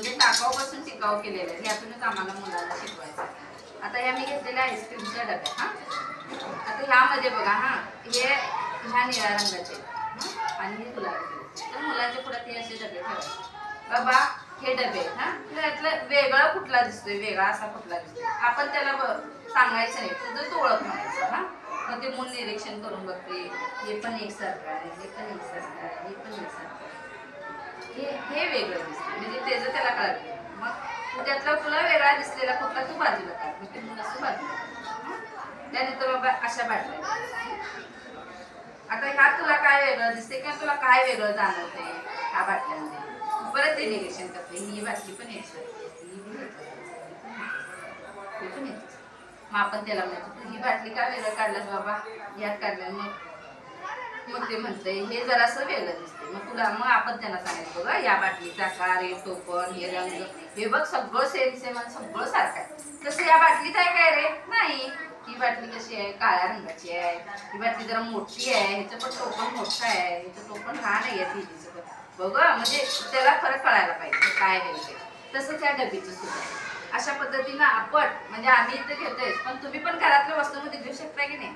म्हणजे टाकाऊपासून टिकाऊ केलेलं आहे. ह्यातूनच आम्हाला मुलांना शिकवायचं. आता ह्या मी घेतलेल्या आईस्क्रीमच्या डब्या. हा आता ह्यामध्ये बघा, हा हे ह्या निळ्या रंगाचे आणि हे गुलाबी. तर मुलांच्या पुढे ते असे डबे ठेवायचे. बाबा हे डबे आहेत. हा त्यातलं वेगळा कुठला दिसतोय, वेगळा असा कुठला दिसतोय, आपण त्याला सांगायचं नाही, तुझं तू ओळख म्हणायचं. हा मग ते मूल निरीक्षण करून बघते, हे पण एकसारखं आहे, हे पण एकसारखं आहे, हे पण एकसारखं आहे, हे वेगळं दिसतं, म्हणजे त्याचं त्याला कळतं. मग त्यातला तुला वेगळा दिसलेला कुठला तू बाजूला काढ, मग ते मूल असं बाजूला काढ. त्यानंतर बाबा अशा बाटल्या. आता ह्यात तुला काय वेगळं दिसते किंवा तुला काय वेगळं जाणवते ह्या बाटल्यांमध्ये, परत ते निरीक्षण करते. ही बाटली पण एकसारखी, ही पण एकसारखी. मग आपण त्याला म्हणतो ही बाटली का वेगळं काढलास बाबा, यात काढलं. मग ते म्हणते हे जरासं वेगळं दिसते. मग तुला मग आपण त्यांना सांगायचं बघा या बाटलीचा आकार, हे टोपण, हे रंग, हे बघ सगळं सेम सेम आणि सगळं सारखं आहे. तसं या बाटलीत आहे काय रे, नाही. ही बाटली कशी आहे, काळ्या रंगाची आहे. ही बाटली जरा मोठी आहे, ह्याचं पण टोपण मोठं आहे, ह्याचं टोपण लहान आहे. तिचं बघा, म्हणजे त्याला फरक कळायला पाहिजे काय आहे. तसंच या डबीचं सुद्धा अशा पद्धतीनं आपण, म्हणजे आम्ही इथं घेतोय, पण तुम्ही पण घरातल्या वस्तूंमध्ये घेऊ शकता की नाही.